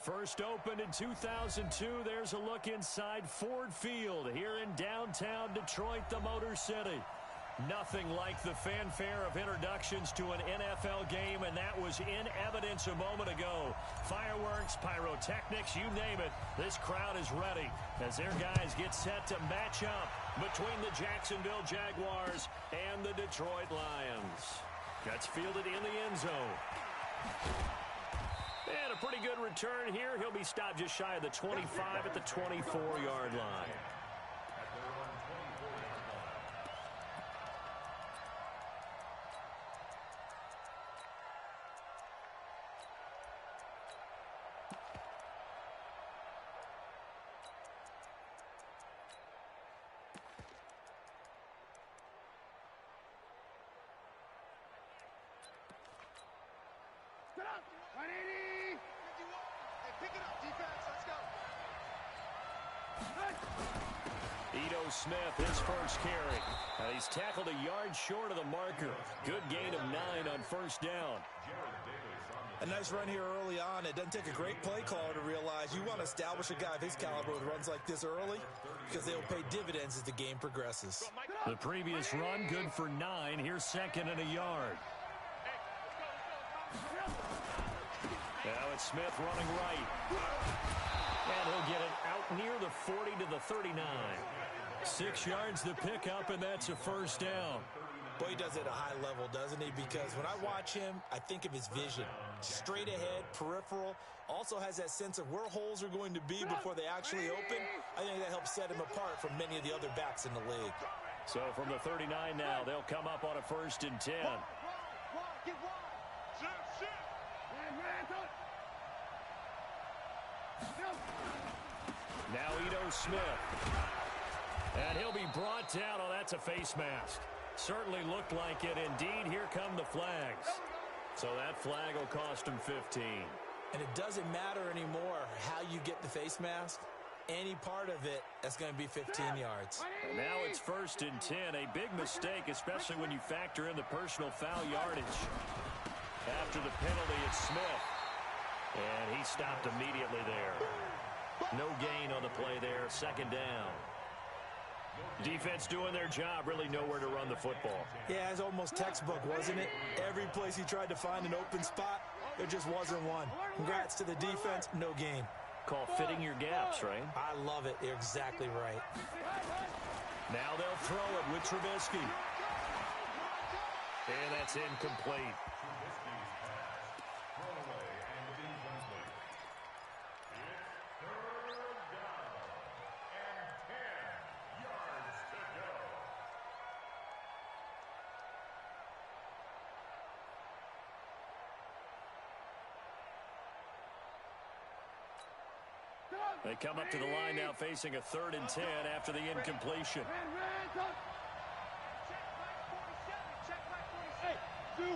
First opened in 2002, there's a look inside Ford Field here in downtown Detroit, the Motor City. Nothing like the fanfare of introductions to an NFL game, and that was in evidence a moment ago. Fireworks, pyrotechnics, you name it, this crowd is ready as their guys get set to match up between the Jacksonville Jaguars and the Detroit Lions. Gets fielded in the end zone. And a pretty good return here. He'll be stopped just shy of the 25 at the 24-yard line. Get up! 180! Hey, pick it up, defense. Let's go. Ito Smith, his first carry. He's tackled a yard short of the marker. Good gain of 9 on first down. A nice run here early on. It doesn't take a great play caller to realize you want to establish a guy of his caliber with runs like this early because they'll pay dividends as the game progresses. The previous run, good for 9. Here's second and a yard. Now it's Smith running right. And he'll get it out near the 40 to the 39. 6 yards the pickup, and that's a first down. Boy, he does it at a high level, doesn't he? Because when I watch him, I think of his vision. Straight ahead, peripheral. Also has that sense of where holes are going to be before they actually open. I think that helps set him apart from many of the other backs in the league. So from the 39 now, they'll come up on a 1st and 10. Get wide. Now Ito Smith. And he'll be brought down. Oh, that's a face mask. Certainly looked like it. Indeed, here come the flags. So that flag will cost him 15. And it doesn't matter anymore how you get the face mask. Any part of it, that's going to be 15 yards. And now it's 1st and 10. A big mistake, especially when you factor in the personal foul yardage. After the penalty, it's Smith. And he stopped immediately there. No gain on the play there. 2nd down. Defense doing their job. Really nowhere to run the football. Yeah, it's almost textbook, wasn't it? Every place he tried to find an open spot, there just wasn't one. Congrats to the defense. No gain. Call fitting your gaps, right? I love it. You're exactly right. Now they'll throw it with Trubisky. And that's incomplete. They come up to the line now facing a 3rd and 10 after the incompletion. Check back 47. Hey, dude.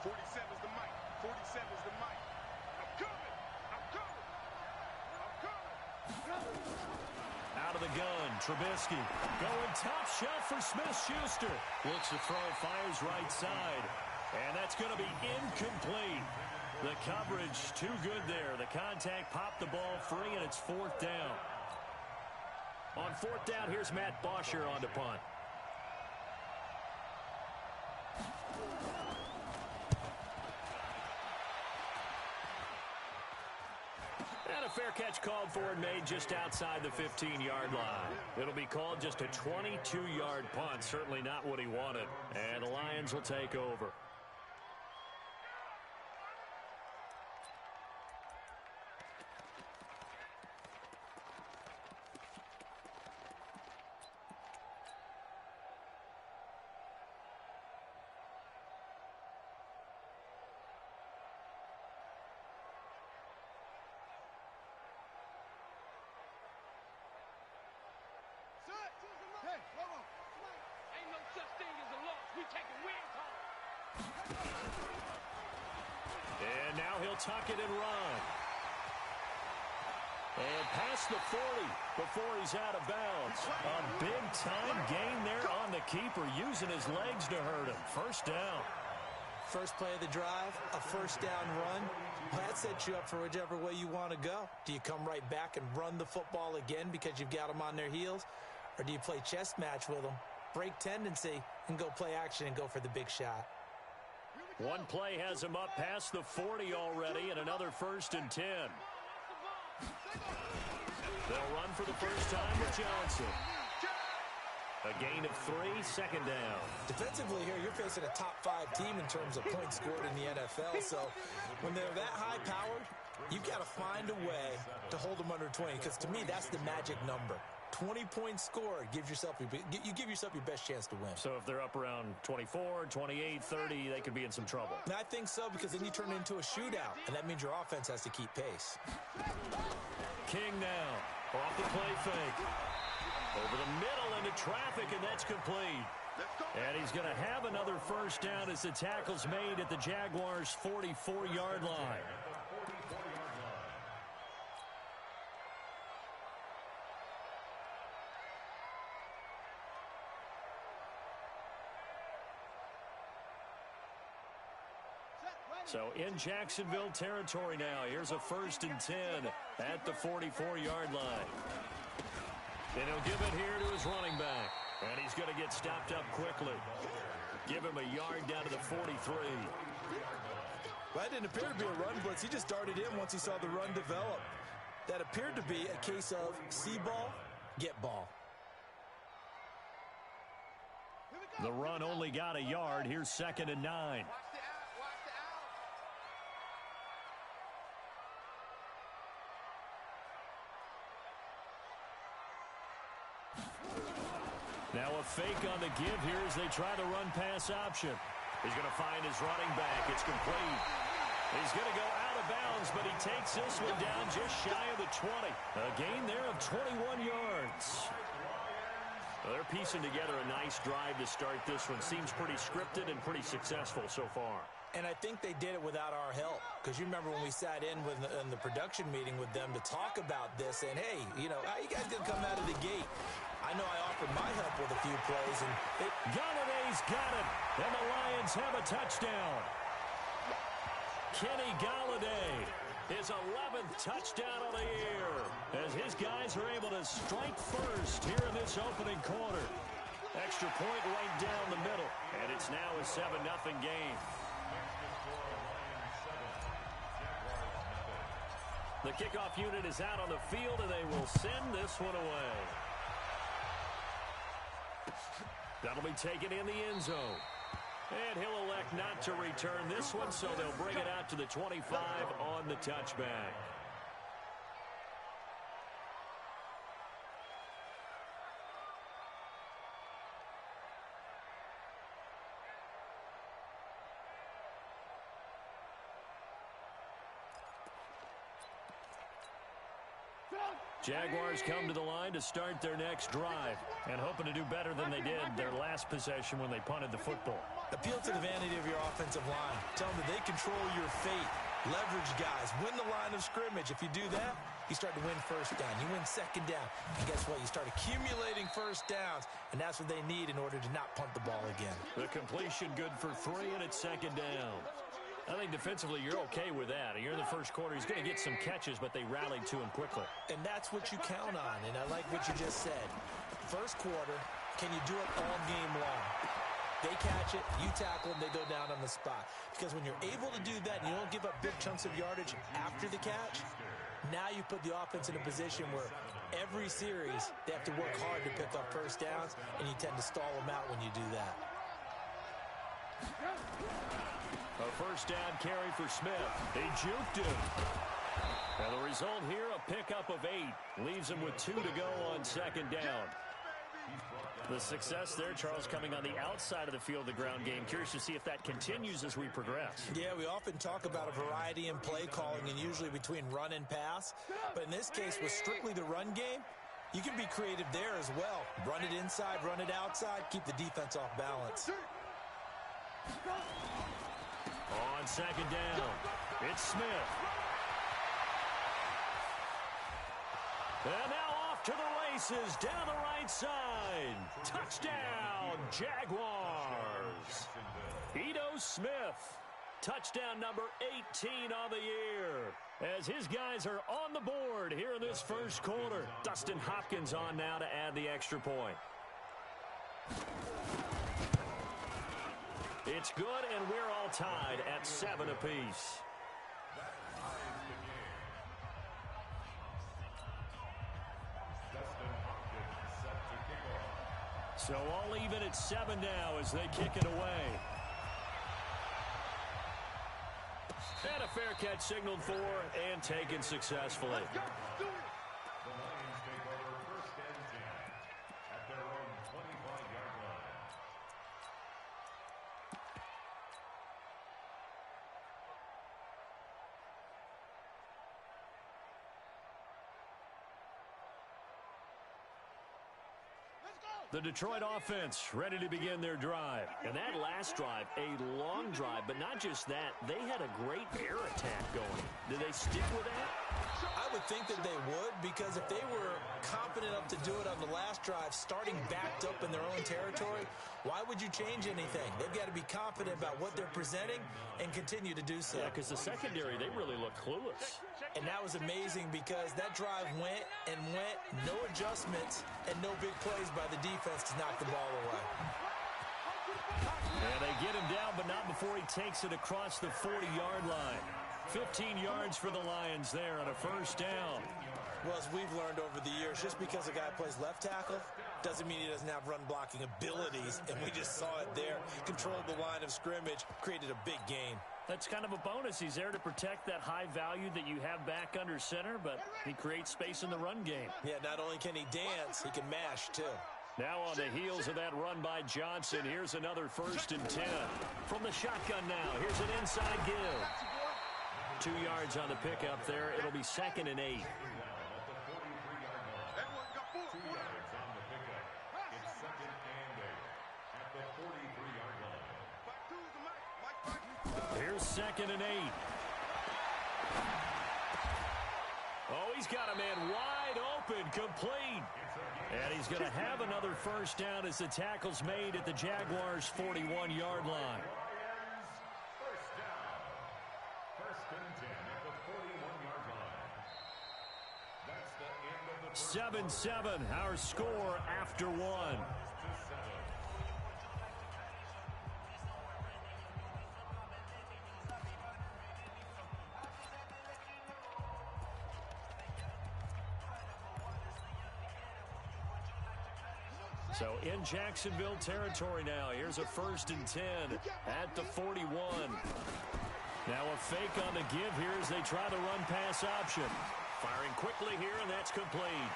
47 is the mic. 47 is the mic. I'm coming. Out of the gun, Trubisky going top shelf for Smith-Schuster. Looks to throw, fires right side. And that's going to be incomplete. The coverage too good there. The contact popped the ball free, and it's 4th down. On 4th down, here's Matt Bosher on to punt. And a fair catch called for and made just outside the 15-yard line. It'll be called just a 22-yard punt. Certainly not what he wanted. And the Lions will take over. Hey, hold on. Ain't no such thing as a loss. We taking wins home. And now he'll tuck it and run. And past the 40 before he's out of bounds. A big-time gain there on the keeper, using his legs to hurt him. 1st down. First play of the drive, a first down run. That sets you up for whichever way you want to go. Do you come right back and run the football again because you've got them on their heels? Or do you play chess match with them, break tendency, and go play action and go for the big shot? One play has him up past the 40 already, and another 1st and 10. They'll run for the first time with Johnson. A gain of 3, second down. Defensively here, you're facing a top 5 team in terms of points scored in the NFL. So when they're that high-powered, you've got to find a way to hold them under 20. Because to me, that's the magic number. 20 points scored gives yourself you give yourself your best chance to win. So if they're up around 24, 28, 30, they could be in some trouble. And I think so, because then you turn it into a shootout, and that means your offense has to keep pace. King now off the play fake. Over the middle into traffic, and that's complete. And he's going to have another first down as the tackle's made at the Jaguars' 44-yard line. So in Jacksonville territory now. Here's a 1st and 10 at the 44-yard line. And he'll give it here to his running back. And he's going to get stopped up quickly. Give him a yard down to the 43. Well, that didn't appear to be a run blitz. He just darted in once he saw the run develop. That appeared to be a case of see ball, get ball. The run only got a yard. Here's 2nd and 9. Now a fake on the give here as they try to run pass option. He's going to find his running back. It's complete. He's going to go out of bounds, but he takes this one down just shy of the 20. A gain there of 21 yards. Well, they're piecing together a nice drive to start this one. Seems pretty scripted and pretty successful so far. And I think they did it without our help. Because you remember when we sat in the production meeting with them to talk about this, and hey, you know, how you guys going to come out of the gate? I know I offered my help with a few plays, and Galladay's got it, and the Lions have a touchdown. Kenny Galladay, his 11th touchdown of the year, as his guys are able to strike first here in this opening quarter. Extra point right down the middle, and it's now a 7-0 game. The kickoff unit is out on the field, and they will send this one away. That'll be taken in the end zone. And he'll elect not to return this one, so they'll bring it out to the 25 on the touchback. Jaguars come to the line to start their next drive and hoping to do better than they did their last possession when they punted the football. Appeal to the vanity of your offensive line. Tell them that they control your fate. Leverage guys. Win the line of scrimmage. If you do that, you start to win first down. You win second down. And guess what? You start accumulating first downs, and that's what they need in order to not punt the ball again. The completion good for 3, and it's 2nd down. I think defensively you're okay with that. Here in the first quarter, he's going to get some catches, but they rallied to him quickly. And that's what you count on, and I like what you just said. First quarter, can you do it all game long? They catch it, you tackle them, they go down on the spot. Because when you're able to do that and you don't give up big chunks of yardage after the catch, now you put the offense in a position where every series they have to work hard to pick up first downs, and you tend to stall them out when you do that. A first down carry for Smith. He juked him. And the result here, a pickup of 8. Leaves him with 2 to go on 2nd down. The success there, Charles, coming on the outside of the field, the ground game. Curious to see if that continues as we progress. Yeah, we often talk about a variety in play calling and usually between run and pass. But in this case, with strictly the run game, you can be creative there as well. Run it inside, run it outside, keep the defense off balance. On 2nd down, it's Smith. And now off to the races down the right side. Touchdown, Jaguars. Ito Smith Touchdown number 18 on the year. As his guys are on the board here in this first quarter. Dustin Hopkins on now to add the extra point. It's good, and we're all tied at 7 apiece. So all even at 7 now as they kick it away. And a fair catch signaled for and taken successfully. Let's go. Do it. The Lions take over first and 10 at their own 25-yard line. The Detroit offense ready to begin their drive. And that last drive, a long drive, but not just that. They had a great air attack going. Did they stick with that? I would think that they would, because if they were confident enough to do it on the last drive, starting backed up in their own territory, why would you change anything? They've got to be confident about what they're presenting and continue to do so. Yeah, because the secondary, they really look clueless. And that was amazing because that drive went and went, no adjustments, and no big plays by the defense to knock the ball away. And they get him down, but not before he takes it across the 40-yard line. 15 yards for the Lions there on a first down. Well, as we've learned over the years, just because a guy plays left tackle doesn't mean he doesn't have run-blocking abilities, and we just saw it there. Controlled the line of scrimmage, created a big gain. That's kind of a bonus. He's there to protect that high value that you have back under center, but he creates space in the run game. Yeah, not only can he dance, he can mash, too. Now on the heels of that run by Johnson, here's another first and 10. From the shotgun now, here's an inside give. 2 yards on the pickup there. It'll be 2nd and 8. Everyone got 4. 2 yards on the pickup. It's 2nd and 8 at the 43-yard line. Back to the Mike. Here's 2nd and 8. Oh, he's got a man wide open, complete. And he's going to have another first down as the tackle's made at the Jaguars' 41-yard line. First down. First and 10 at the 41-yard line. That's the end of the first. 7-7, our score after 1. So in Jacksonville territory now. Here's a first and 10 at the 41. Now a fake on the give here as they try the run-pass option. Firing quickly here, and that's complete.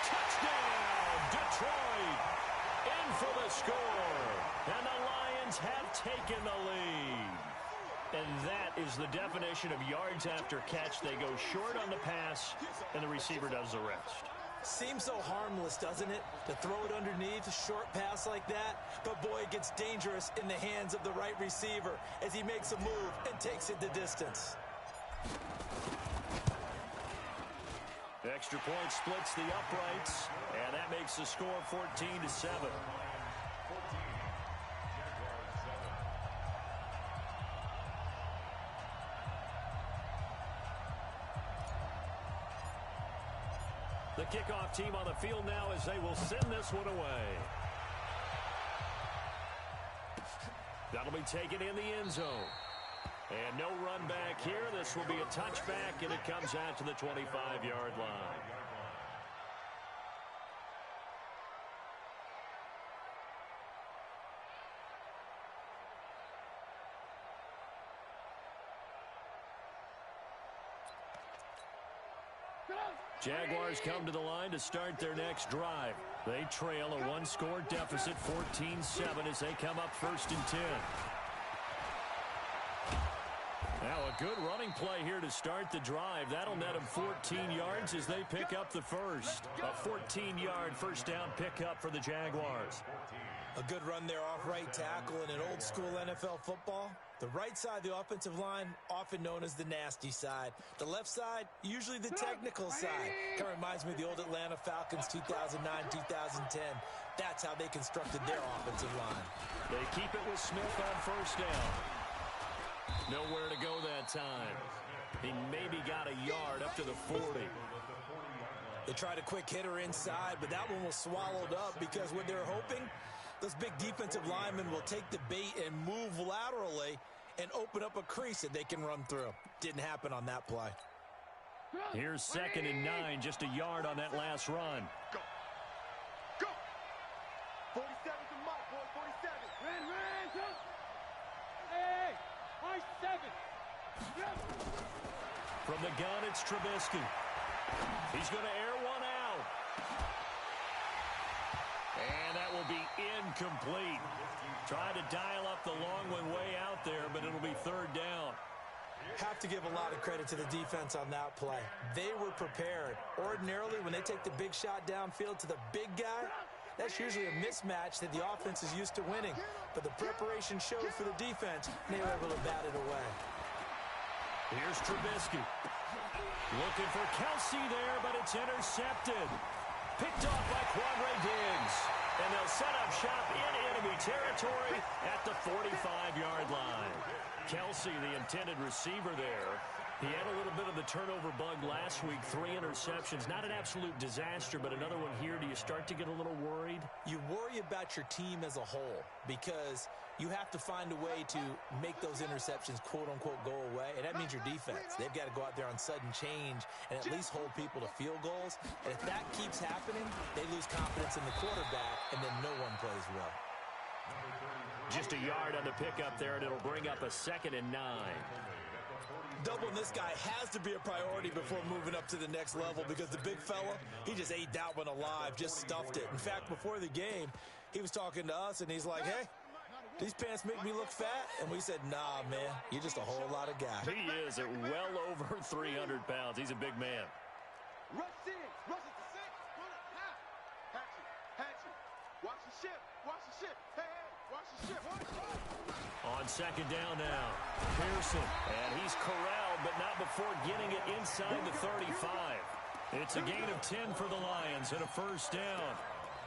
Touchdown, Detroit! In for the score. And the Lions have taken the lead. And that is the definition of yards after catch. They go short on the pass, and the receiver does the rest. Seems so harmless, doesn't it, to throw it underneath a short pass like that? But, boy, it gets dangerous in the hands of the right receiver as he makes a move and takes it the distance. Extra point splits the uprights, and that makes the score 14-7. The kickoff team on the field now as they will send this one away. That'll be taken in the end zone. And no run back here. This will be a touchback, and it comes out to the 25-yard line. Jaguars come to the line to start their next drive. They trail a one-score deficit, 14-7, as they come up first and 10. Now a A good running play here to start the drive. That'll net them 14 yards as they pick up the first. A 14-yard first down pickup for the Jaguars. A good run there off right tackle in an old-school NFL football. The right side of the offensive line, often known as the nasty side. The left side, usually the technical side. Kind of reminds me of the old Atlanta Falcons 2009, 2010. That's how they constructed their offensive line. They keep it with Smith on first down. Nowhere to go that time. He maybe got a yard up to the 40. They tried a quick hitter inside, but that one was swallowed up because what they're hoping, those big defensive linemen will take the bait and move laterally and open up a crease that they can run through. Didn't happen on that play. Here's 2nd and 9, just a yard on that last run. Go. Go. 47's the mark, boy. 47. Ran, go. Hey, high 7. From the gun, it's Trubisky. He's going to air one out. And that will be incomplete. Tried to dial up the long one way out there, but it'll be 3rd down. Have to give a lot of credit to the defense on that play. They were prepared. Ordinarily, when they take the big shot downfield to the big guy, that's usually a mismatch that the offense is used to winning. But the preparation showed for the defense, and they were able to bat it away. Here's Trubisky. Looking for Kelsey there, but it's intercepted. Picked off by Quandre Diggs. And they'll set up shop in enemy territory at the 45-yard line. Kelsey, the intended receiver there. He had a little bit of the turnover bug last week. 3 interceptions. Not an absolute disaster, but another one here. Do you start to get a little worried? You worry about your team as a whole because you have to find a way to make those interceptions, quote-unquote, go away. And that means your defense. They've got to go out there on sudden change and at least hold people to field goals. And if that keeps happening, they lose confidence in the quarterback, and then no one plays well. Just a yard on the pickup there, and it'll bring up a 2nd and 9. Doubling this guy has to be a priority before moving up to the next level because the big fella, he just ate that one alive, just stuffed it. In fact, before the game, he was talking to us, and he's like, hey, these pants make me look fat? And we said, nah, man, you're just a whole lot of guy. He is at well over 300 pounds. He's a big man. Rush 6. Rush it to 6. Pull it. Hatchet. Watch the ship. Watch the ship. Hey, watch the ship. On 2nd down now, Pearson, and he's corralled, but not before getting it inside the 35. It's a gain of 10 for the Lions and a first down.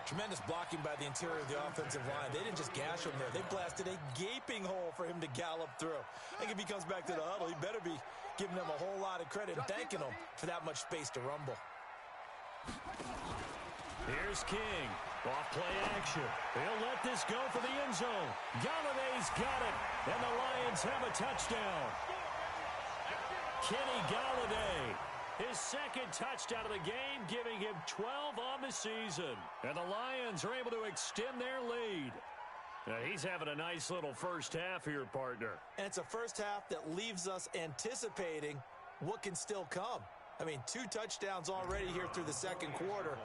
Tremendous blocking by the interior of the offensive line. They didn't just gash him there. They blasted a gaping hole for him to gallop through. I think if he comes back to the huddle, he better be giving them a whole lot of credit and thanking them for that much space to rumble. Here's King. Off play action. He'll let this go for the end zone. Galladay's got it. And the Lions have a touchdown. Kenny Galladay. His 2nd touchdown of the game, giving him 12 on the season. And the Lions are able to extend their lead. Now, he's having a nice little first half here, partner. And it's a first half that leaves us anticipating what can still come. I mean, 2 touchdowns already here through the 2nd quarter.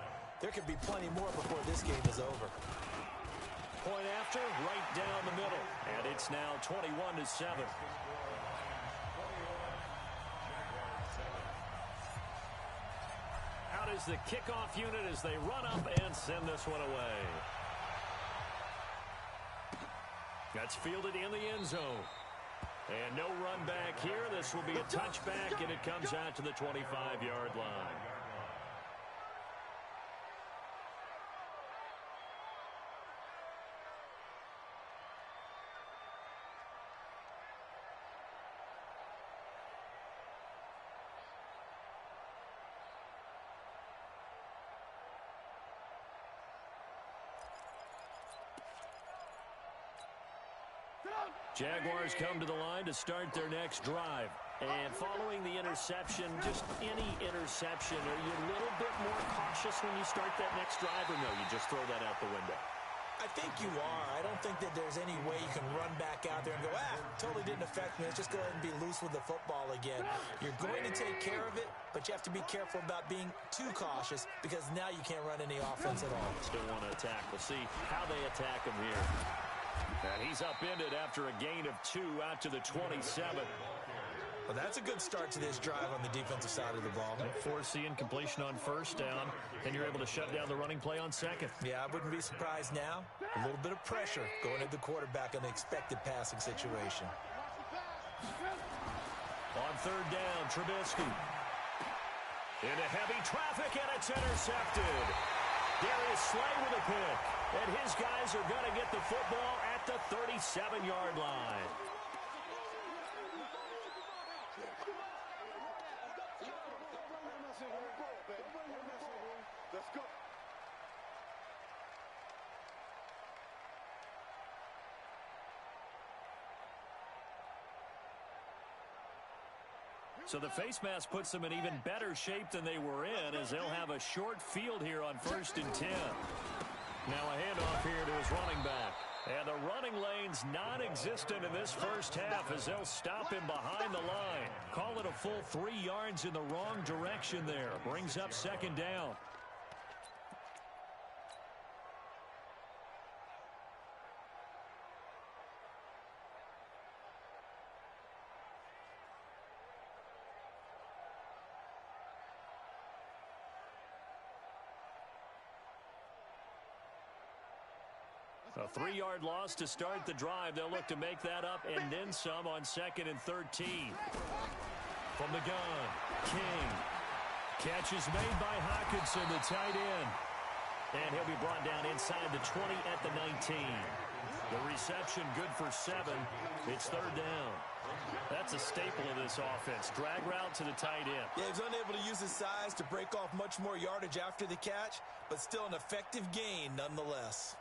There could be plenty more before this game is over. Point after, right down the middle. And it's now 21-7. Out is the kickoff unit as they run up and send this one away. That's fielded in the end zone. And no run back here. This will be a touchback, and it comes out to the 25-yard line. Jaguars come to the line to start their next drive. And following the interception, just any interception, are you a little bit more cautious when you start that next drive, or no, you just throw that out the window? I think you are. I don't think that there's any way you can run back out there and go, totally didn't affect me. Let's just go ahead and be loose with the football again. You're going to take care of it, but you have to be careful about being too cautious because now you can't run any offense at all. Still want to attack. We'll see how they attack him here. And he's upended after a gain of 2 out to the 27. Well, that's a good start to this drive on the defensive side of the ball. Force the incompletion on first down, and you're able to shut down the running play on second. Yeah, I wouldn't be surprised now. A little bit of pressure going at the quarterback in the expected passing situation. On third down, Trubisky. Into heavy traffic, and it's intercepted. Darius Slay with a pick. And his guys are going to get the football at the 37-yard line. Let's go. So the face mask puts them in even better shape than they were in, as they'll have a short field here on 1st and 10. Now a handoff here to his running back. And the running lane's non-existent in this first half as they'll stop him behind the line. Call it a full 3 yards in the wrong direction there. Brings up second down. A 3-yard loss to start the drive. They'll look to make that up and then some on 2nd and 13. From the gun, King. Catch is made by Hawkinson, the tight end. And he'll be brought down inside the 20 at the 19. The reception good for 7. It's third down. That's a staple of this offense. Drag route to the tight end. Yeah, he's unable to use his size to break off much more yardage after the catch, but still an effective gain nonetheless.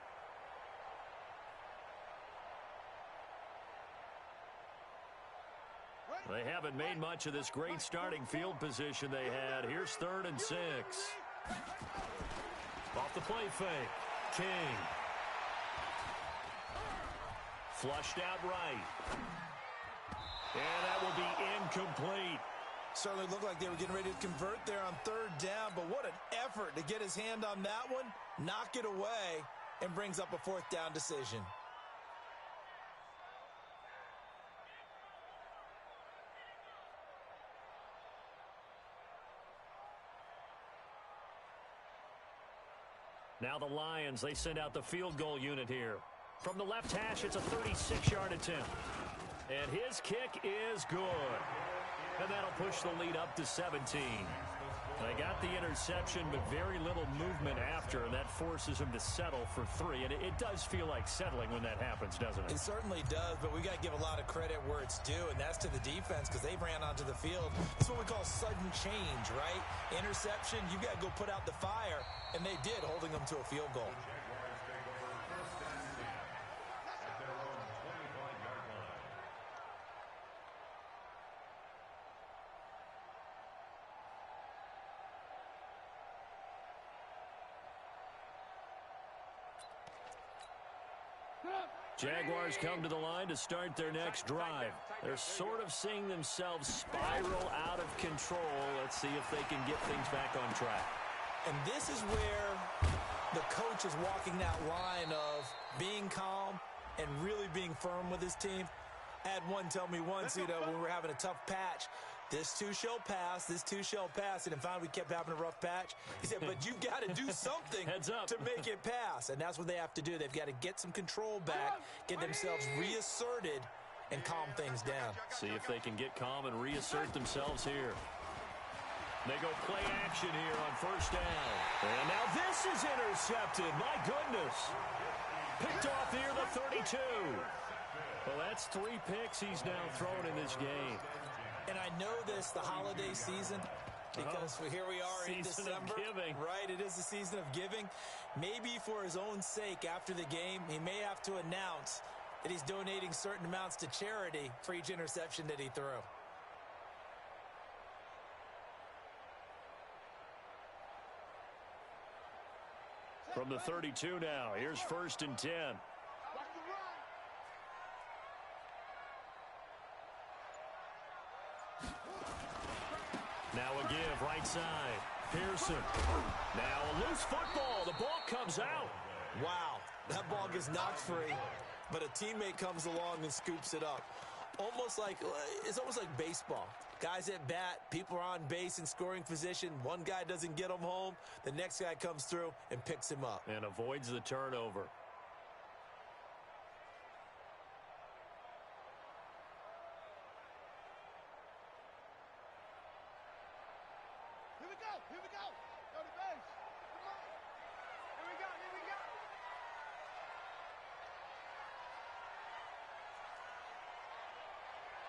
They haven't made much of this great starting field position they had. Here's 3rd and 6. Off the play fake. King. Flushed out right. And that will be incomplete. Certainly looked like they were getting ready to convert there on 3rd down, but what an effort to get his hand on that one, knock it away, and brings up a 4th down decision. Now the Lions, they send out the field goal unit here. From the left hash, it's a 36-yard attempt. And his kick is good. And that'll push the lead up to 17. They got the interception, but very little movement after, and that forces him to settle for 3. And it does feel like settling when that happens, doesn't it? It certainly does, but we got to give a lot of credit where it's due, and that's to the defense because they ran onto the field. It's what we call sudden change, right? Interception, you got to go put out the fire, and they did, holding them to a field goal. Jaguars come to the line to start their next drive. They're sort of seeing themselves spiral out of control. Let's see if they can get things back on track. And this is where the coach is walking that line of being calm and really being firm with his team. I had one tell me once, when we were having a tough patch, this too shall pass, this too shall pass. And finally, we kept having a rough patch. He said, but you got to do something to make it pass. And that's what they have to do. They've got to get some control back, get themselves reasserted, and calm things down. See if they can get calm and reassert themselves here. They go play action here on 1st down. And now this is intercepted. My goodness. Picked off here, the 32. Well, that's 3 picks he's now thrown in this game. And I know this, the holiday season, because here we are in December. Season of giving. Right, it is the season of giving. Maybe for his own sake after the game, he may have to announce that he's donating certain amounts to charity for each interception that he threw. From the 32 now, here's 1st and 10. Now a give, right side. Pearson. Now a loose football. The ball comes out. Wow, that ball gets knocked free, but a teammate comes along and scoops it up. It's almost like baseball. Guys at bat, people are on base in scoring position. One guy doesn't get him home. The next guy comes through and picks him up. And avoids the turnover. Here we go. Here we go. Go to base. Come on. Here we go. Here we go.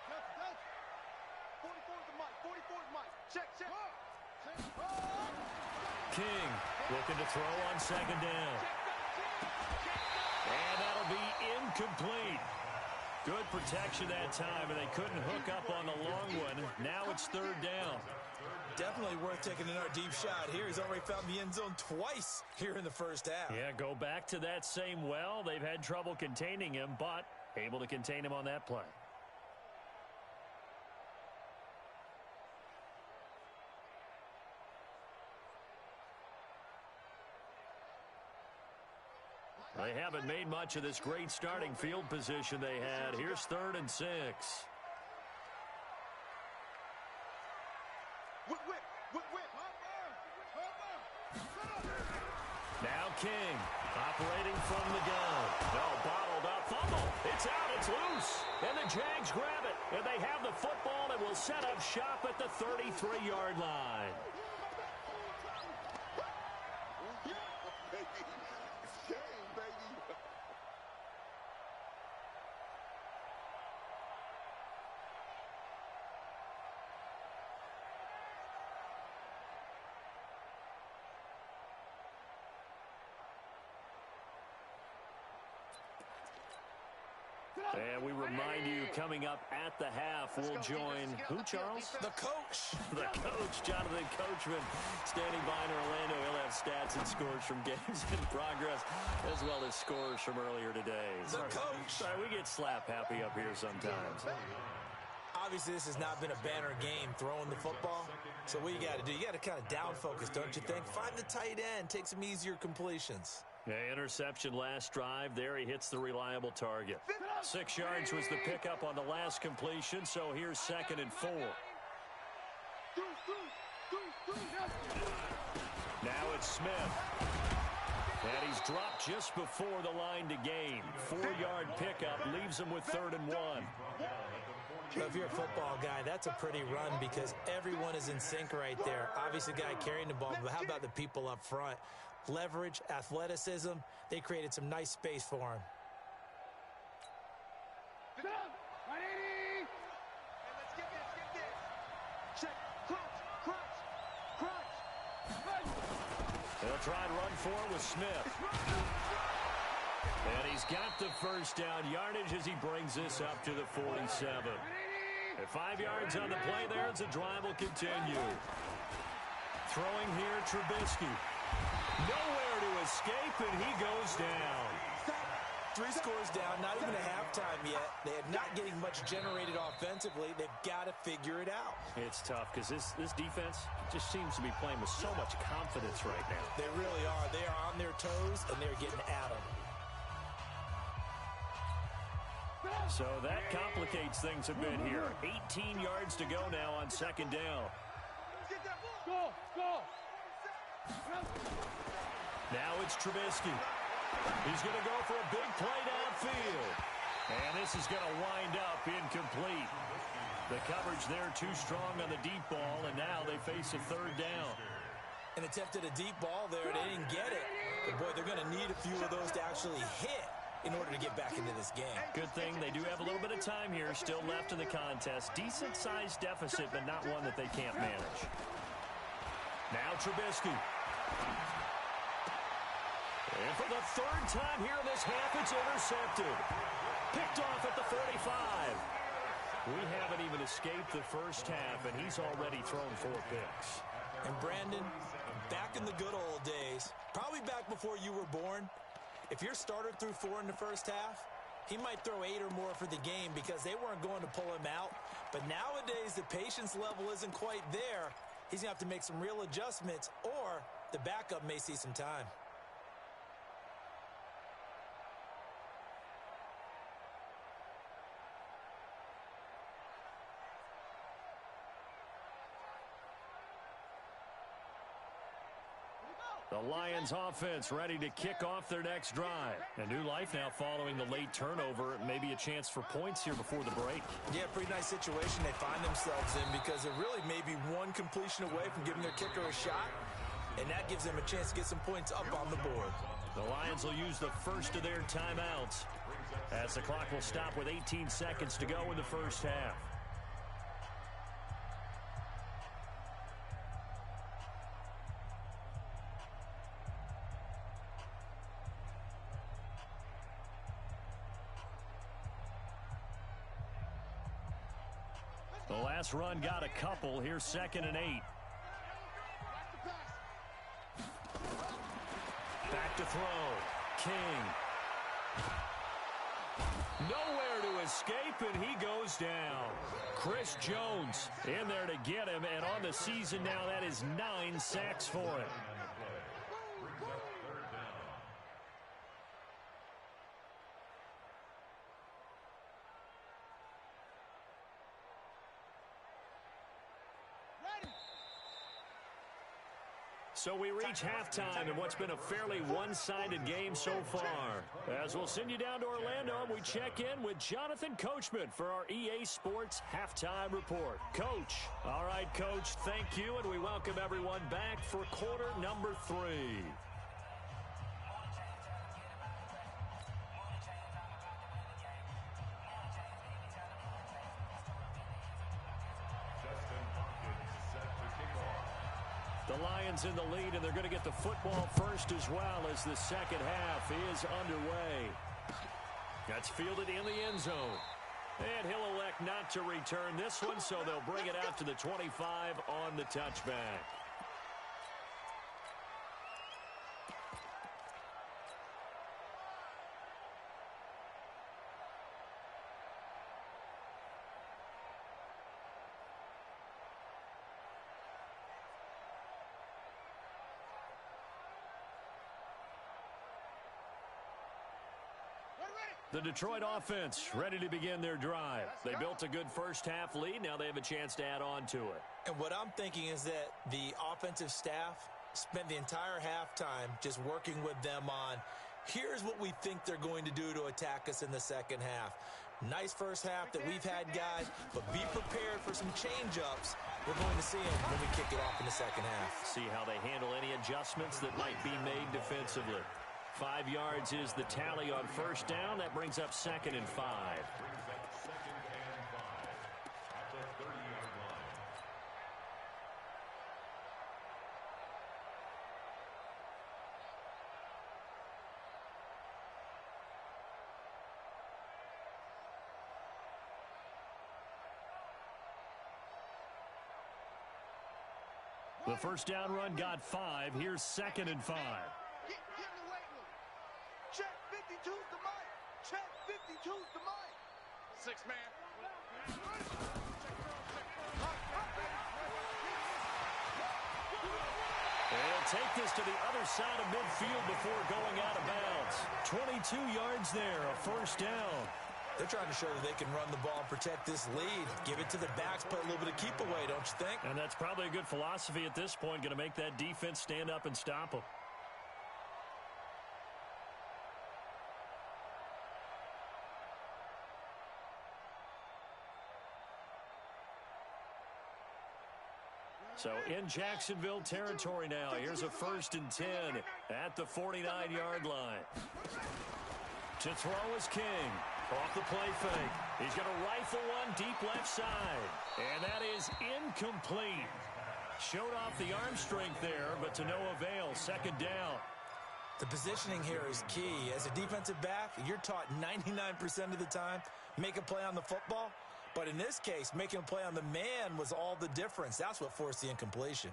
Touch. 44 is the mic. 44 is mic. Check. King looking to throw on second down. And that'll be incomplete. Good protection that time, and they couldn't hook up on the long one. Now it's third down. Definitely worth taking another deep shot here. He's already found the end zone twice here in the first half. Yeah, go back to that same well. They've had trouble containing him, but able to contain him on that play. They haven't made much of this great starting field position they had. Here's 3rd and 6. Now King operating from the gun. No, bottled up. Fumble. It's out. It's loose. And the Jags grab it. And they have the football and will set up shop at the 33-yard line. And we remind you, coming up at the half, we'll join who, Charles? The coach. The coach, Jonathan Coachman, standing by in Orlando. He'll have stats and scores from games in progress, as well as scores from earlier today. The coach. Sorry, we get slap happy up here sometimes. Obviously, this has not been a banner game throwing the football. So what you got to do, you got to kind of down focus, don't you think? Find the tight end, take some easier completions. Yeah, interception last drive. There he hits the reliable target. 6 yards was the pickup on the last completion, so here's 2nd and 4. Now it's Smith. And he's dropped just before the line to gain. 4-yard pickup leaves him with 3rd and 1. So if you're a football guy, that's a pretty run because everyone is in sync right there. Obviously, the guy carrying the ball, but how about the people up front? Leverage, athleticism, they created some nice space for him. They'll try and run for it with Smith. And he's got the first down yardage as he brings this up to the 47. At 5 yards on the play there, as the drive will continue. Throwing here, Trubisky. Nowhere to escape, and he goes down. 3 scores down, not even a halftime yet. They are not getting much generated offensively. They've got to figure it out. It's tough because this defense just seems to be playing with so much confidence right now. They really are. They are on their toes, and they're getting at them. So that complicates things a bit here. 18 yards to go now on 2nd down. Now it's Trubisky. He's going to go for a big play downfield. And this is going to wind up incomplete. The coverage there too strong on the deep ball, and now they face a 3rd down. An attempt at a deep ball there, they didn't get it. But boy, they're going to need a few of those to actually hit in order to get back into this game. Good thing they do have a little bit of time here still left in the contest. Decent-sized deficit, but not one that they can't manage. Now Trubisky. And for the 3rd time here in this half, it's intercepted. Picked off at the 45. We haven't even escaped the first half, and he's already thrown 4 picks. And Brandon, back in the good old days, probably back before you were born, if your starter threw 4 in the first half, he might throw 8 or more for the game because they weren't going to pull him out. But nowadays, the patience level isn't quite there. He's going to have to make some real adjustments, or the backup may see some time. The Lions offense ready to kick off their next drive. A new life now following the late turnover. Maybe a chance for points here before the break. Yeah, pretty nice situation they find themselves in because they're really maybe one completion away from giving their kicker a shot, and that gives them a chance to get some points up on the board. The Lions will use the first of their timeouts as the clock will stop with 18 seconds to go in the first half. The last run got a couple. Here's 2nd and 8. Back to throw. King. Nowhere to escape, and he goes down. Chris Jones in there to get him, and on the season now, that is 9 sacks for him. So we reach halftime in what's been a fairly one-sided game so far. As we'll send you down to Orlando, and we check in with Jonathan Coachman for our EA Sports Halftime Report. Coach. All right, Coach, thank you, and we welcome everyone back for quarter number 3. The Lions in the lead, and they're going to get the football first as well as the second half is underway. That's fielded in the end zone. And he'll elect not to return this one, so they'll bring it out to the 25 on the touchback. The Detroit offense ready to begin their drive. They built a good first half lead. Now they have a chance to add on to it. And what I'm thinking is that the offensive staff spent the entire halftime just working with them on, here's what we think they're going to do to attack us in the second half. Nice first half that we've had, guys, but be prepared for some change-ups. We're going to see them when we kick it off in the second half. See how they handle any adjustments that might be made defensively. 5 yards is the tally on first down. That brings up 2nd and 5. The first down run got 5. Here's 2nd and 5. Check 52's the mic. Check 52's the mic. 6 man. They'll take this to the other side of midfield before going out of bounds. 22 yards there, a first down. They're trying to show that they can run the ball and protect this lead. Give it to the backs, put a little bit of keep away, don't you think? And that's probably a good philosophy at this point, going to make that defense stand up and stop them. So in Jacksonville territory now. Here's a 1st and 10 at the 49-yard line. To throw is King. Off the play fake. He's going to rifle one deep left side. And that is incomplete. Showed off the arm strength there, but to no avail. 2nd down. The positioning here is key. As a defensive back, you're taught 99% of the time, make a play on the football. But in this case, making a play on the man was all the difference. That's what forced the incompletion.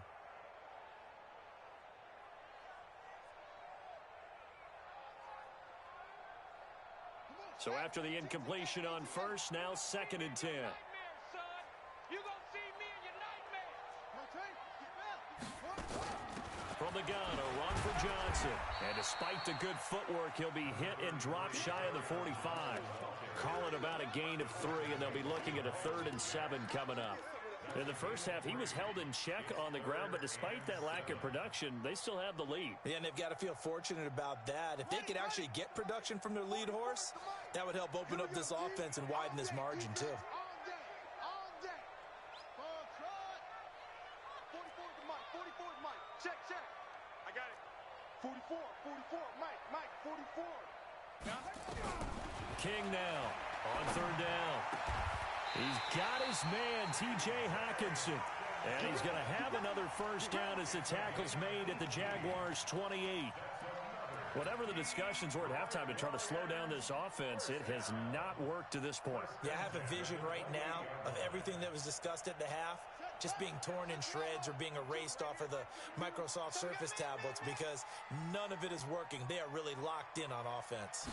So after the incompletion on first, now 2nd and 10. From the gun, a run for Johnson. And despite the good footwork, he'll be hit and dropped shy of the 45. Call it about a gain of 3, and they'll be looking at a 3rd and 7 coming up. In the first half, he was held in check on the ground, but despite that lack of production, they still have the lead. Yeah, and they've got to feel fortunate about that. If they could actually get production from their lead horse, that would help open up this offense and widen this margin, too. All day. 44 is the mic. 44 is Mike. Check. I got it. 44. Mike, 44. King now on third down. He's got his man, T.J. Hockenson. And he's going to have another first down as the tackle's made at the Jaguars' 28. Whatever the discussions were at halftime to try to slow down this offense, it has not worked to this point. Yeah, I have a vision right now of everything that was discussed at the half just being torn in shreds or being erased off of the Microsoft Surface tablets because none of it is working. They are really locked in on offense.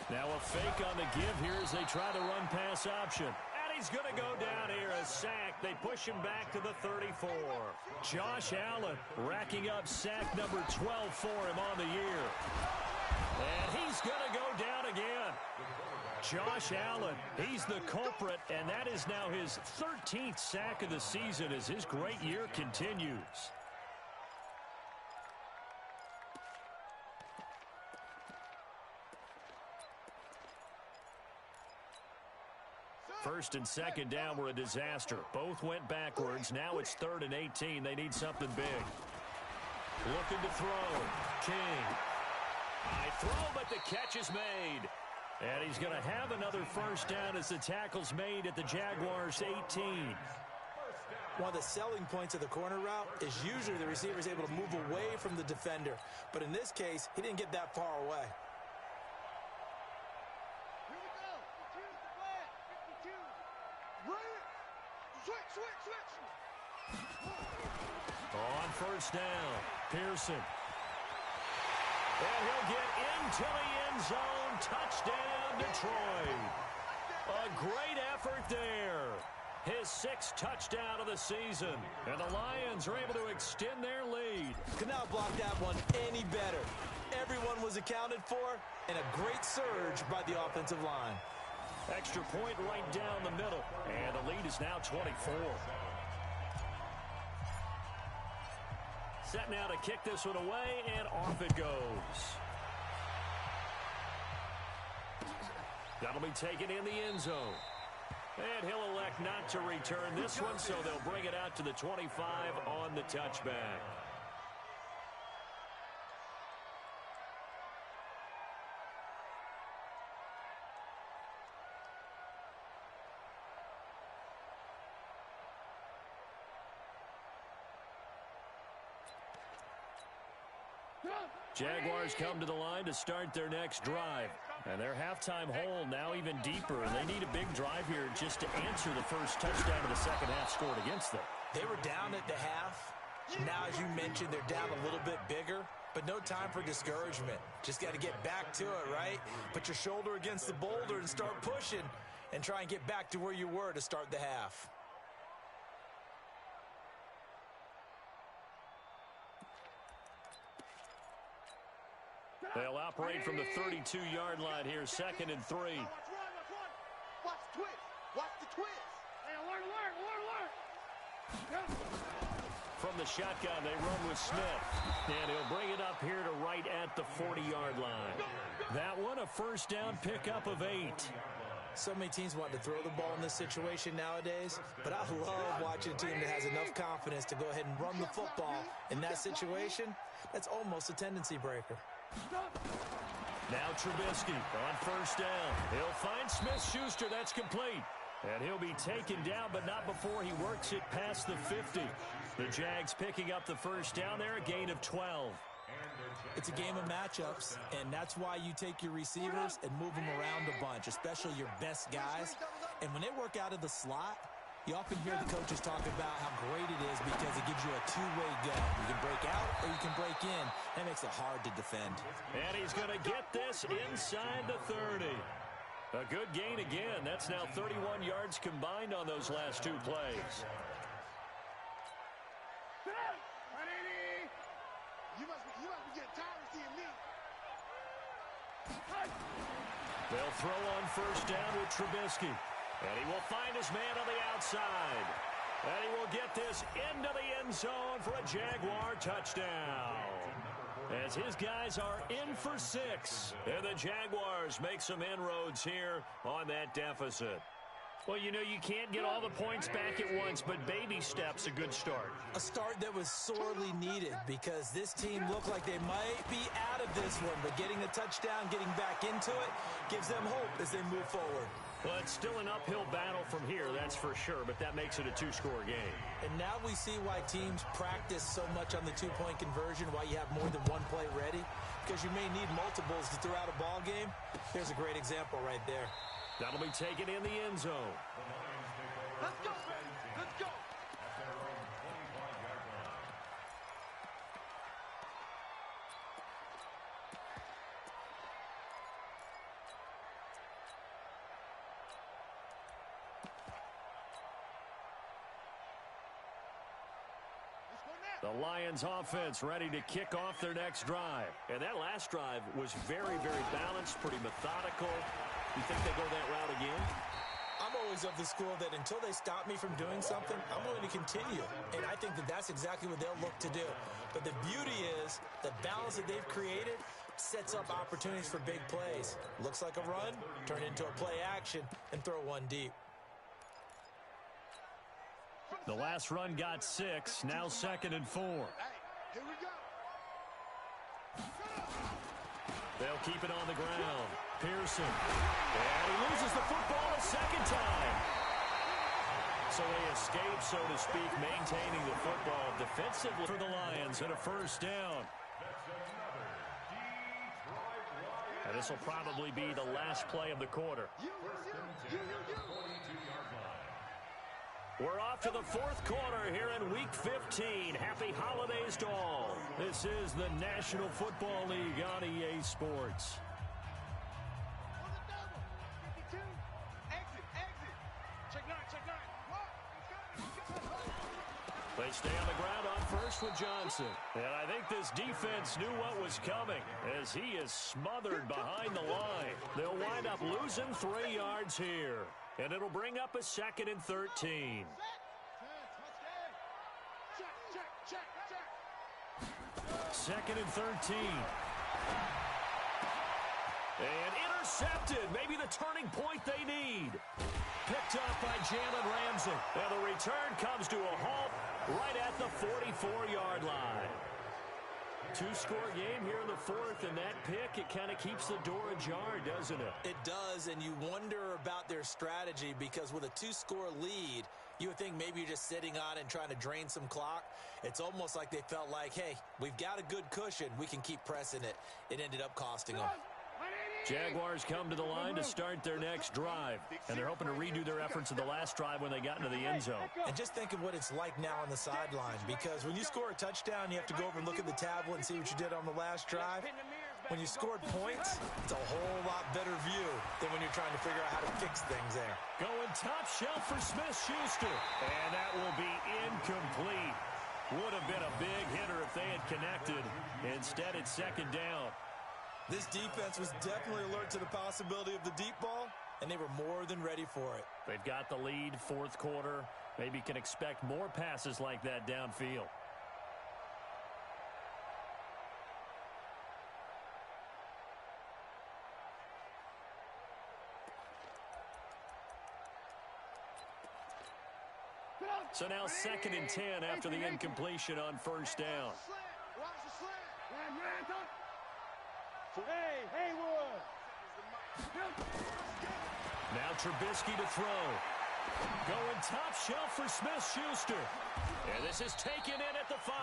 Now a fake on the give here as they try the run-pass option. And he's going to go down here, a sack. They push him back to the 34. Josh Allen racking up sack number 12 for him on the year. And he's going to go down again. Josh Allen, he's the culprit, and that is now his 13th sack of the season as his great year continues. First and second down were a disaster. Both went backwards. Now it's 3rd and 18. They need something big. Looking to throw. King. High throw, but the catch is made. And he's going to have another first down as the tackle's made at the Jaguars' 18. One of the selling points of the corner route is usually the receiver is able to move away from the defender. But in this case, he didn't get that far away. Here we go. Choose the flag. 52. Run it. Switch. On first down, Pearson. And he'll get into the end zone. Touchdown, Detroit. A great effort there. His 6th touchdown of the season. And the Lions are able to extend their lead. Could not block that one any better. Everyone was accounted for, and a great surge by the offensive line. Extra point right down the middle. And the lead is now 24. Set now to kick this one away, and off it goes. That'll be taken in the end zone. And he'll elect not to return this one, so they'll bring it out to the 25 on the touchback. Jaguars come to the line to start their next drive. And their halftime hole now even deeper. And they need a big drive here just to answer the first touchdown of the second half scored against them. They were down at the half. Now, as you mentioned, they're down a little bit bigger. But no time for discouragement. Just got to get back to it, right? Put your shoulder against the boulder and start pushing. And try and get back to where you were to start the half. They'll operate from the 32-yard line here, 2nd and 3. Watch the twist. Watch the twist. Hey, alert. From the shotgun, they run with Smith. And he'll bring it up here to right at the 40-yard line. That one, a first down pickup of 8. So many teams want to throw the ball in this situation nowadays, but I love watching a team that has enough confidence to go ahead and run the football. In that situation, that's almost a tendency breaker. Now Trubisky on first down. He'll find Smith-Schuster. That's complete. And he'll be taken down, but not before he works it past the 50. The Jags picking up the first down there, a gain of 12. It's a game of matchups, and that's why you take your receivers and move them around a bunch, especially your best guys. And when they work out of the slot, you often hear the coaches talk about how great it is because it gives you a two-way go. You can break out or you can break in. That makes it hard to defend. And he's going to get this inside the 30. A good gain again. That's now 31 yards combined on those last 2 plays. You must be getting tired of seeing me. They'll throw on first down with Trubisky. And he will find his man on the outside. And he will get this into the end zone for a Jaguar touchdown. As his guys are in for 6. And the Jaguars make some inroads here on that deficit. Well, you know, you can't get all the points back at once, but baby steps a good start. A start that was sorely needed because this team looked like they might be out of this one, but getting a touchdown, getting back into it, gives them hope as they move forward. Well, it's still an uphill battle from here, that's for sure, but that makes it a 2-score game. And now we see why teams practice so much on the 2-point conversion, why you have more than one play ready, because you may need multiples to throw out a ball game. Here's a great example right there. That'll be taken in the end zone. Let's go. Let's go. The Lions offense ready to kick off their next drive. And that last drive was very, very balanced, pretty methodical. You think they go that route again? I'm always of the school that until they stop me from doing something, I'm going to continue. And I think that that's exactly what they'll look to do. But the beauty is the balance that they've created sets up opportunities for big plays. Looks like a run, turn into a play action, and throw one deep. The last run got 6, now 2nd and 4. Hey, here we go. They'll keep it on the ground. Pearson. And he loses the football a second time. So they escape, so to speak, maintaining the football defensively for the Lions and a first down. And this will probably be the last play of the quarter. We're off to the 4th quarter here in Week 15. Happy holidays to all. This is the National Football League on EA Sports. They stay on the ground on first with Johnson. And I think this defense knew what was coming as he is smothered behind the line. They'll wind up losing 3 yards here. And it'll bring up a 2nd and 13. Second and 13. And intercepted. Maybe the turning point they need. Picked up by Jalen Ramsey. And the return comes to a halt right at the 44-yard line. 2-score game here in the 4th, and that pick, it kind of keeps the door ajar, doesn't it? It does, and you wonder about their strategy because with a 2-score lead, you would think maybe you're just sitting on it and trying to drain some clock. It's almost like they felt like, hey, we've got a good cushion. We can keep pressing it. It ended up costing them. Jaguars come to the line to start their next drive, and they're hoping to redo their efforts of the last drive when they got into the end zone. And just think of what it's like now on the sideline, because when you score a touchdown, you have to go over and look at the tablet and see what you did on the last drive. When you scored points, it's a whole lot better view than when you're trying to figure out how to fix things there. Going top shelf for Smith-Schuster, and that will be incomplete. Would have been a big hitter if they had connected. Instead, it's 2nd down. This defense was definitely alert to the possibility of the deep ball, and they were more than ready for it. They've got the lead, 4th quarter. Maybe can expect more passes like that downfield. So now 2nd and 10 after the incompletion on first down. Now Trubisky to throw. Going top shelf for Smith-Schuster. And this is taken in at the 5.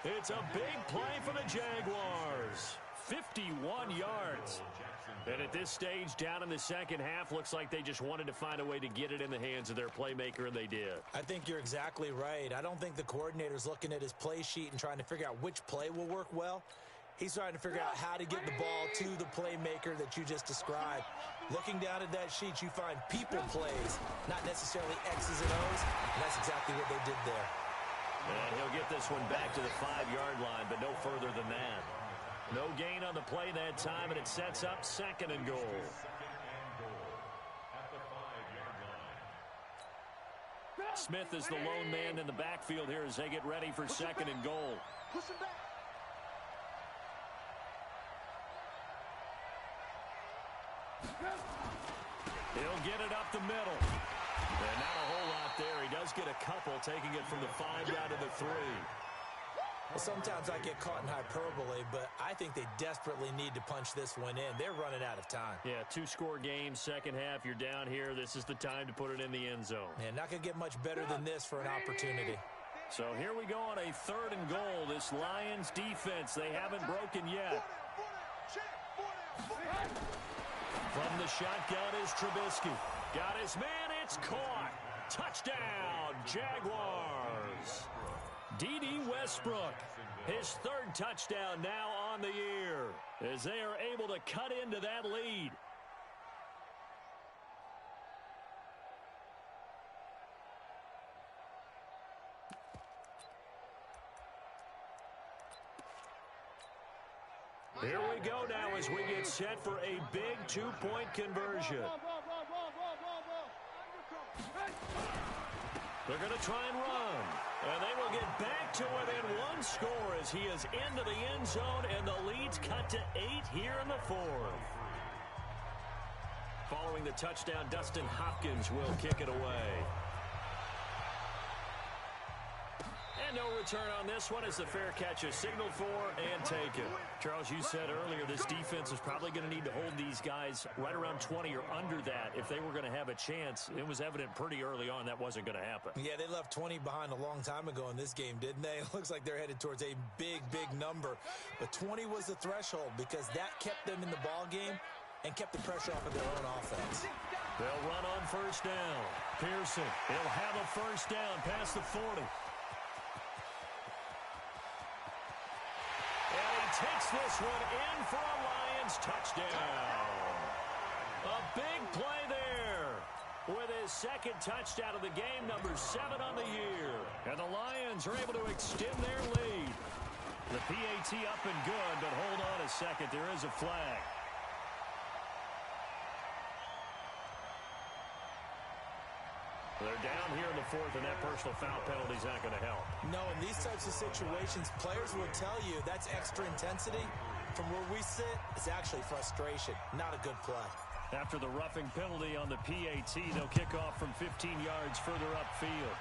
It's a big play for the Jaguars. 51 yards. And at this stage, down in the second half, looks like they just wanted to find a way to get it in the hands of their playmaker, and they did. I think you're exactly right. I don't think the coordinator's looking at his play sheet and trying to figure out which play will work well. He's trying to figure out how to get the ball to the playmaker that you just described. Looking down at that sheet, you find people plays, not necessarily X's and O's, and that's exactly what they did there. And he'll get this one back to the 5-yard line, but no further than that. No gain on the play that time, and it sets up 2nd and goal. Smith is the lone man in the backfield here as they get ready for second and goal. Push him back. He'll get it up the middle. And not a whole lot there. He does get a couple, taking it from the 5 down to the 3. Well, sometimes I get caught in hyperbole, but I think they desperately need to punch this one in. They're running out of time. Yeah, 2-score game, second half. You're down here. This is the time to put it in the end zone. Yeah, not going to get much better than this for an opportunity. So here we go on a 3rd and goal. This Lions defense, they haven't broken yet. From the shotgun is Trubisky. Got his man, it's caught. Touchdown, Jaguars. D.D. Westbrook, his 3rd touchdown now on the year, as they are able to cut into that lead. Here we go now as we get set for a big 2-point conversion. They're going to try and run. And they will get back to within 1 score as he is into the end zone, and the lead's cut to 8 here in the 4th. Following the touchdown, Dustin Hopkins will kick it away. And no return on this one as the fair catch is signaled for and taken. Charles, you said earlier this defense is probably going to need to hold these guys right around 20 or under that if they were going to have a chance. It was evident pretty early on that wasn't going to happen. Yeah, they left 20 behind a long time ago in this game, didn't they? It looks like they're headed towards a big, big number. But 20 was the threshold because that kept them in the ball game and kept the pressure off of their own offense. They'll run on 1st down. Pearson, he'll have a 1st down past the 40. Takes this one in for a Lions touchdown. A big play there with his 2nd touchdown of the game, number 7 on the year. And the Lions are able to extend their lead. The PAT up and good, but hold on a second. There is a flag. They're down here in the 4th, and that personal foul penalty is not going to help. No, in these types of situations, players will tell you that's extra intensity. From where we sit, it's actually frustration, not a good play. After the roughing penalty on the PAT, they'll kick off from 15 yards further upfield.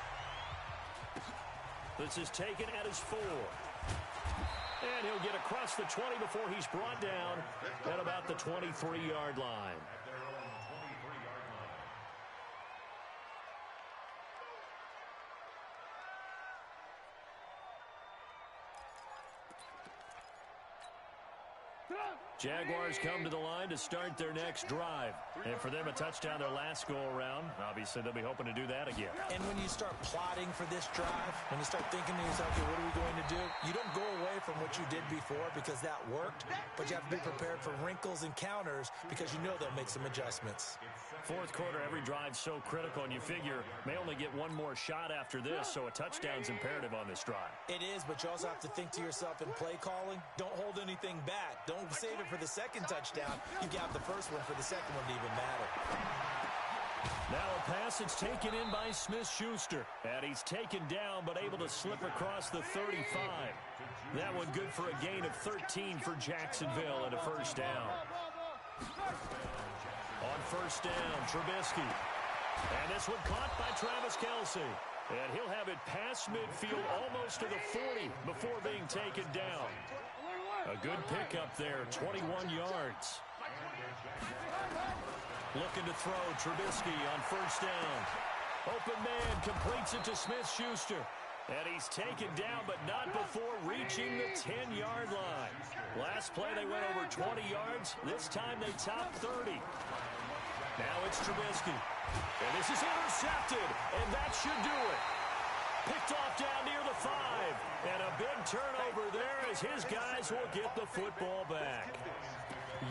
This is taken at his 4. And he'll get across the 20 before he's brought down at about the 23-yard line. Jaguars come to the line to start their next drive. And for them, a touchdown their last go-around. Obviously, they'll be hoping to do that again. And when you start plotting for this drive, when you start thinking to yourself, okay, what are we going to do? You don't go away from what you did before because that worked, but you have to be prepared for wrinkles and counters because you know they'll make some adjustments. 4th quarter, every drive's so critical, and you figure may only get one more shot after this, so a touchdown's imperative on this drive. It is, but you also have to think to yourself in play calling, don't hold anything back. Don't save it for the 2nd touchdown. You got the 1st one for the 2nd one to even matter. Now a pass that's taken in by Smith-Schuster. And he's taken down, but able to slip across the 35. That one good for a gain of 13 for Jacksonville and a 1st down. On 1st down, Trubisky. And this one caught by Travis Kelce. And he'll have it past midfield almost to the 40 before being taken down. A good pickup there, 21 yards. Looking to throw, Trubisky on 1st down. Open man completes it to Smith-Schuster. And he's taken down, but not before reaching the 10-yard line. Last play, they went over 20 yards. This time, they topped 30. Now it's Trubisky. And this is intercepted, and that should do it. Picked off down near the 5. And a big turnover there as his guys will get the football back.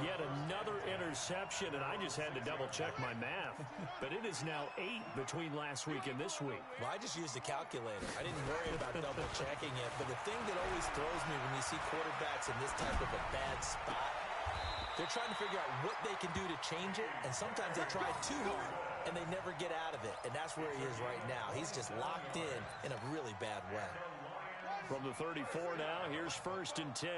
Yet another interception, and I just had to double-check my math. But it is now 8 between last week and this week. Well, I just used a calculator. I didn't worry about double-checking it. But the thing that always throws me when you see quarterbacks in this type of a bad spot, they're trying to figure out what they can do to change it, and sometimes they try too hard. and they never get out of it. And that's where he is right now. He's just locked in a really bad way. From the 34 now, here's 1st and 10.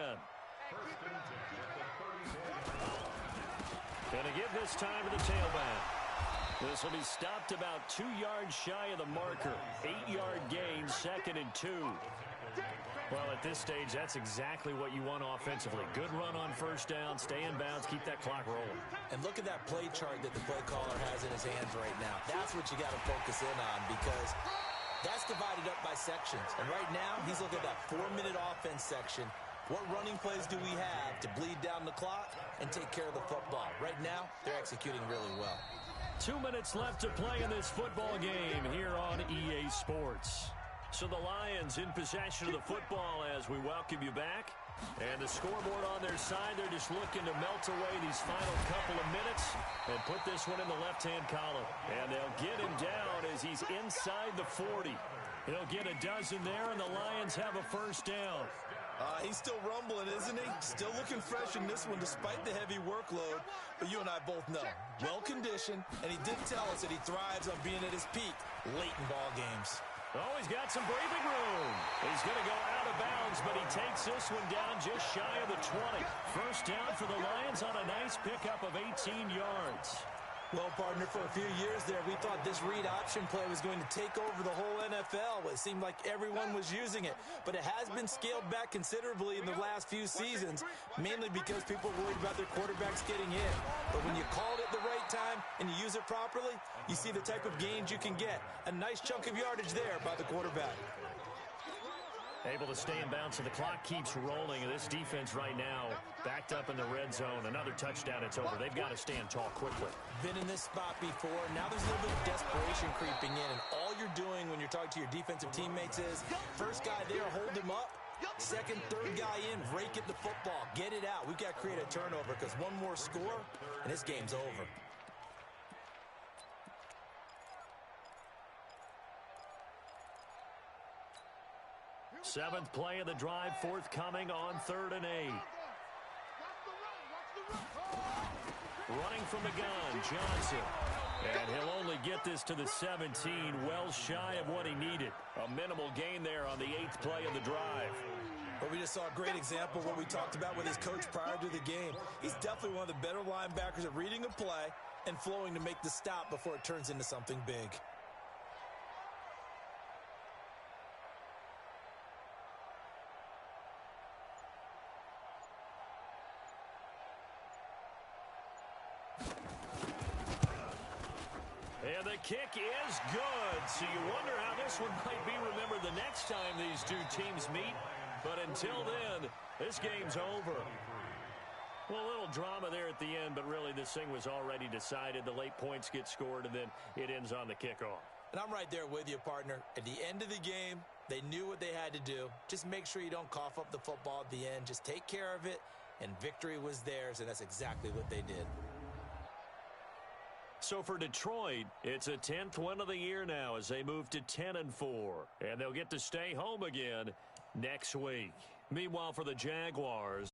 Going to give this time to the tailback. This will be stopped about 2 yards shy of the marker. 8-yard gain, 2nd and 2. Well, at this stage, that's exactly what you want offensively. Good run on 1st down, stay in bounds, keep that clock rolling. And look at that play chart that the play caller has in his hands right now. That's what you got to focus in on, because that's divided up by sections. And right now, he's looking at that 4-minute offense section. What running plays do we have to bleed down the clock and take care of the football? Right now, they're executing really well. 2 minutes left to play in this football game here on EA Sports. So the Lions in possession of the football as we welcome you back. And the scoreboard on their side, they're just looking to melt away these final couple of minutes and put this one in the left-hand column. And they'll get him down as he's inside the 40. He'll get a dozen there, and the Lions have a 1st down. He's still rumbling, isn't he? Still looking fresh in this one despite the heavy workload. But you and I both know, well-conditioned, and he did tell us that he thrives on being at his peak late in ball games. Oh, he's got some breathing room. He's going to go out of bounds, but he takes this one down just shy of the 20. 1st down for the Lions on a nice pickup of 18 yards. Well, partner, for a few years there, we thought this read option play was going to take over the whole NFL. It seemed like everyone was using it, but it has been scaled back considerably in the last few seasons, mainly because people are worried about their quarterbacks getting in. But when you call it at the right time and you use it properly, you see the type of gains you can get. A nice chunk of yardage there by the quarterback. Able to stay in bounds, so the clock keeps rolling. And this defense right now backed up in the red zone. Another touchdown, it's over. They've got to stand tall quickly. Been in this spot before. Now there's a little bit of desperation creeping in. And all you're doing when you're talking to your defensive teammates is, first guy there, hold him up. Second, third guy in, rake at the football. Get it out. We've got to create a turnover because one more score, and this game's over. Seventh play of the drive forthcoming on 3rd and 8. Running from the gun, Johnson. And he'll only get this to the 17, well shy of what he needed. A minimal gain there on the 8th play of the drive. But we just saw a great example of what we talked about with his coach prior to the game. He's definitely one of the better linebackers at reading a play and flowing to make the stop before it turns into something big. And the kick is good. So you wonder how this one might be remembered the next time these two teams meet. But until then, this game's over. Well, a little drama there at the end, but really this thing was already decided. The late points get scored, and then it ends on the kickoff. And I'm right there with you, partner. At the end of the game, they knew what they had to do. Just make sure you don't cough up the football at the end. Just take care of it, and victory was theirs, and that's exactly what they did. So for Detroit, it's a 10th win of the year now as they move to 10-4. And they'll get to stay home again next week. Meanwhile, for the Jaguars,